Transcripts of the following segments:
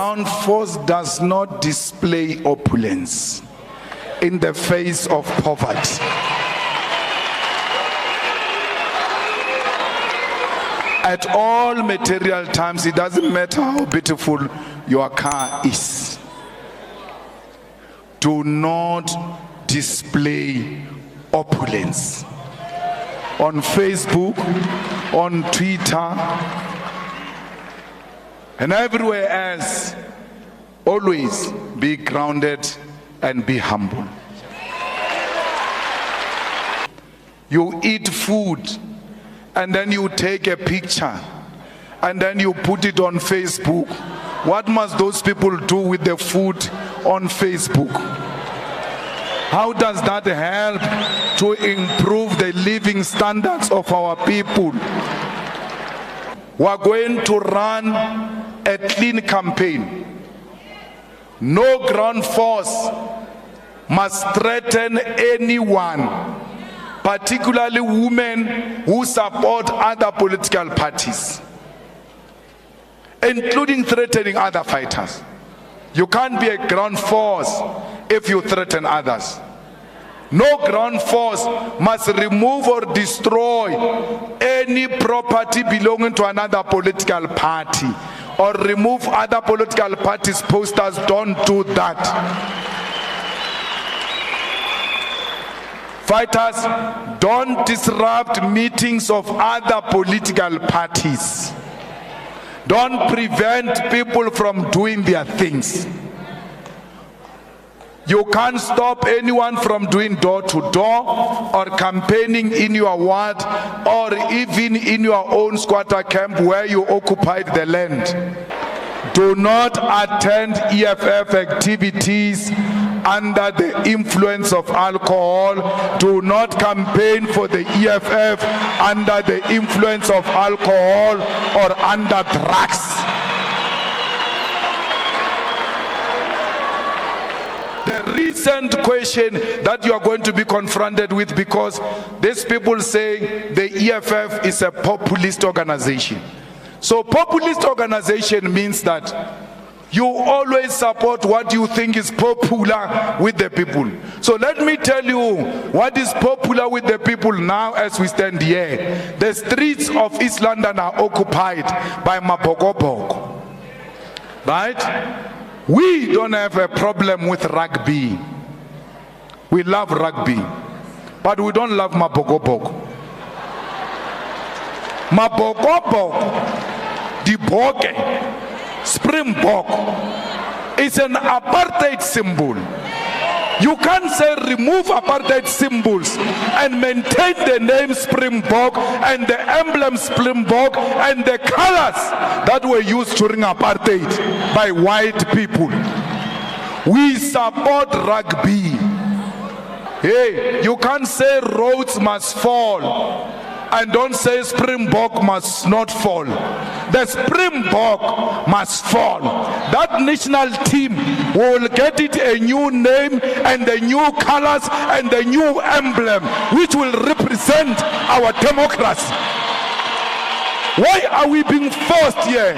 ground force does not display opulence in the face of poverty. At all material times, it doesn't matter how beautiful your car is. Do not display opulence. On Facebook, on Twitter, and everywhere else, always be grounded and be humble. You eat food, and then you take a picture, and then you put it on Facebook. What must those people do with the food on Facebook? How does that help to improve the living standards of our people? We are going to run a clean campaign. No ground force must threaten anyone, particularly women who support other political parties, including threatening other fighters. You can't be a ground force if you threaten others. No ground force must remove or destroy any property belonging to another political party, or remove other political parties' posters. Don't do that. Fighters, don't disrupt meetings of other political parties. Don't prevent people from doing their things. You can't stop anyone from doing door-to-door or campaigning in your ward or even in your own squatter camp where you occupied the land. Do not attend EFF activities under the influence of alcohol. Do not campaign for the EFF under the influence of alcohol or under drugs. The recent question that you are going to be confronted with, because these people say the EFF is a populist organization. So populist organization means that you always support what you think is popular with the people. So let me tell you what is popular with the people now as we stand here. The streets of East London are occupied by Mabokoboko. Right? We don't have a problem with rugby. We love rugby, but we don't love Mabokoboko. Mabokoboko, Diboke, Springbok is an apartheid symbol. You can't say remove apartheid symbols and maintain the name Springbok and the emblem Springbok and the colors that were used during apartheid by white people. We support rugby. Hey, you can't say roads must fall and don't say Springbok must not fall. The Springbok must fall. That national team will get it a new name and the new colors and the new emblem which will represent our democracy. Why are we being forced here?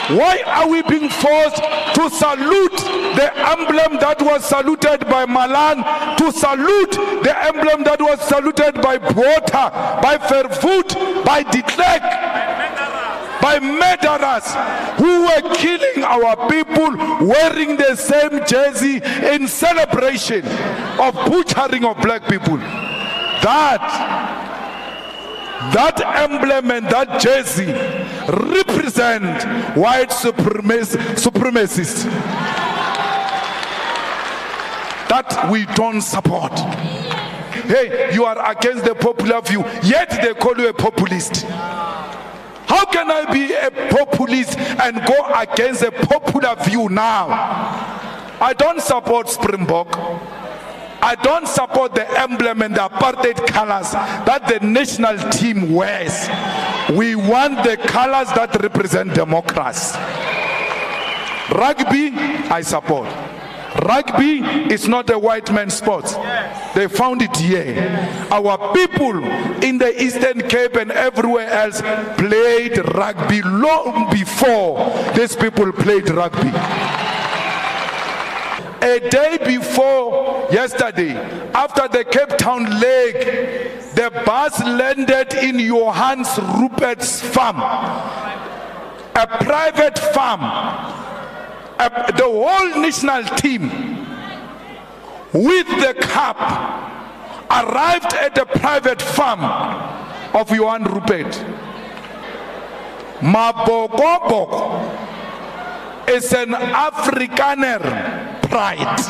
Why are we being forced to salute the emblem that was saluted by Malan, to salute the emblem that was saluted by Botha, by Vervoet, by de Klerk, by murderers who were killing our people wearing the same jersey in celebration of butchering of black people? That emblem and that jersey represent white supremacists that we don't support. Hey, you are against the popular view, yet they call you a populist. How can I be a populist and go against a popular view now? I don't support Springbok. I don't support the emblem and the apartheid colors that the national team wears. We want the colors that represent democracy. Rugby, I support. Rugby is not a white man's sport. They found it here. Our people in the Eastern Cape and everywhere else played rugby long before these people played rugby. A day before yesterday, after the Cape Town leg, the bus landed in Johannes Rupert's farm, a private farm. The whole national team with the cup arrived at the private farm of Johann Rupert. Mabokoboko is an Afrikaner pride.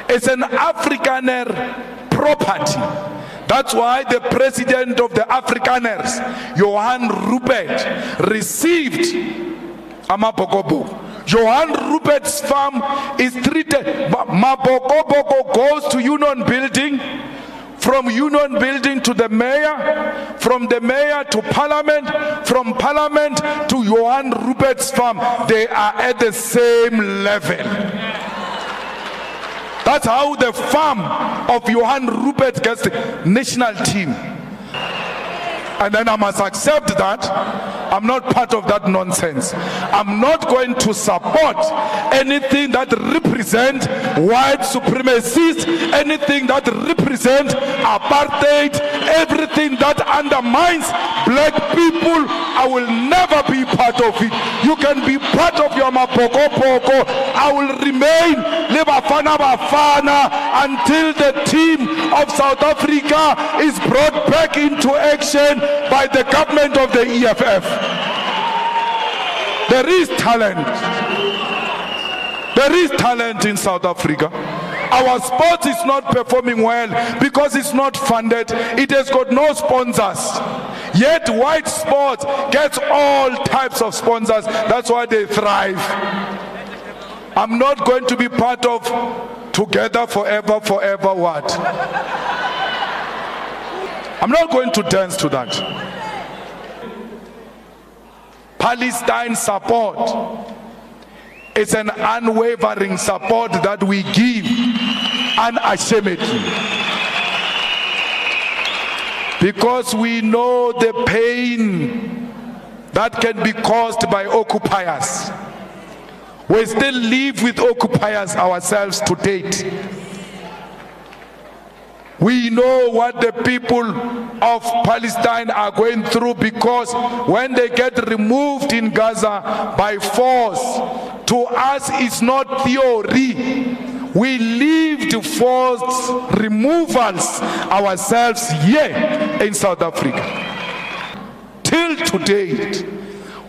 It's an Afrikaner property. That's why the president of the Afrikaners, Johann Rupert, received Amabokoboko. Johann Rupert's farm is treated. Mabokoboko goes to Union Building, from Union Building to the mayor, from the mayor to Parliament, from Parliament to Johann Rupert's farm. They are at the same level. That's how the farm of Johann Rupert gets the national team. And then I must accept that I'm not part of that nonsense. I'm not going to support anything that represents white supremacists, anything that represents apartheid, everything that undermines black people. I will never be part of it. You can be part of your Mapoko. I will remain le Bafana Bafana until the team of South Africa is brought back into action by the government of the EFF. There is talent. There is talent in South Africa. Our sport is not performing well because it's not funded. It has got no sponsors. Yet white sport gets all types of sponsors. That's why they thrive. I'm not going to be part of Together Forever what? I'm not going to dance to that. Palestine support is an unwavering support that we give unashamedly, because we know the pain that can be caused by occupiers. We still live with occupiers ourselves to date. We know what the people of Palestine are going through, because when they get removed in Gaza by force, to us it's not theory. We lived forced removals ourselves here in South Africa. Till today,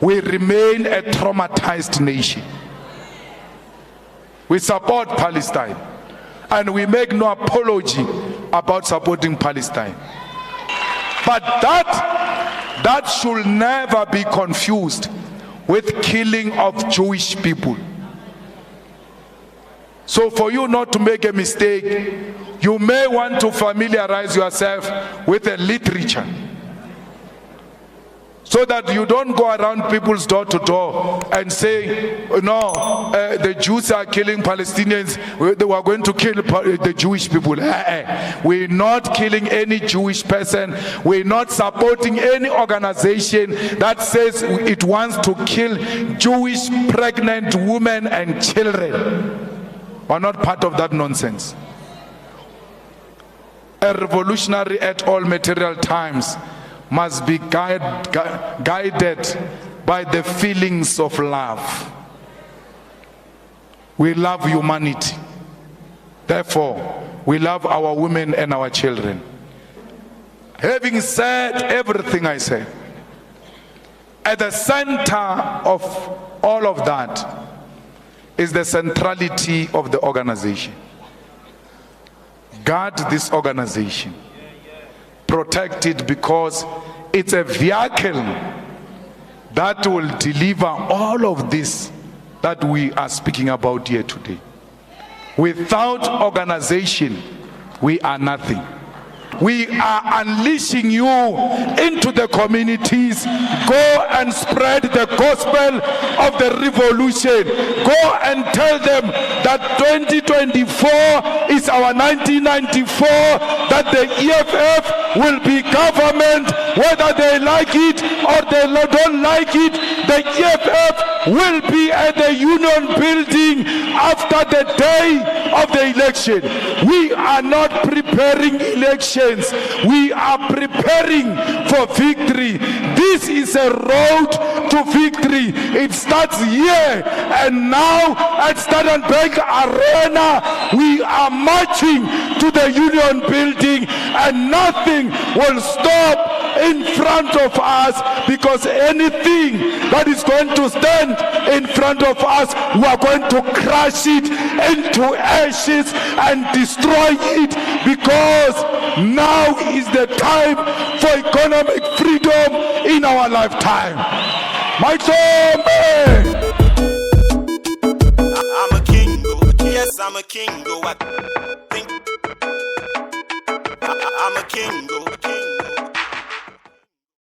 we remain a traumatized nation. We support Palestine, and we make no apology about supporting Palestine. But that should never be confused with killing of Jewish people. So for you not to make a mistake, you may want to familiarize yourself with the literature, so that you don't go around people's door to door and say, no, the Jews are killing Palestinians, they were going to kill the Jewish people. We're not killing any Jewish person. We're not supporting any organization that says it wants to kill Jewish pregnant women and children. We're not part of that nonsense. A revolutionary at all material times must be guided by the feelings of love. We love humanity. Therefore, we love our women and our children. Having said everything I said, at the center of all of that is the centrality of the organization. Guard this organization. Protect it, because it's a vehicle that will deliver all of this that we are speaking about here today. Without organization, we are nothing. We are unleashing you into the communities. Go and spread the gospel of the revolution. Go and tell them that 2024 is our 1994, that the EFF will be government, whether they like it or they don't like it. The EFF will be at the Union Building after the day of the election. We are not preparing elections. We are preparing for victory. This is a road to victory. It starts here, and now at Standard Bank Arena, we are marching to the Union Building, and nothing will stop in front of us, because anything that is going to stand in front of us, we are going to crush it into ashes and destroy it, because now is the time for economic freedom in our lifetime. My man. I'm a king, yes, I'm a king, I think I'm a king,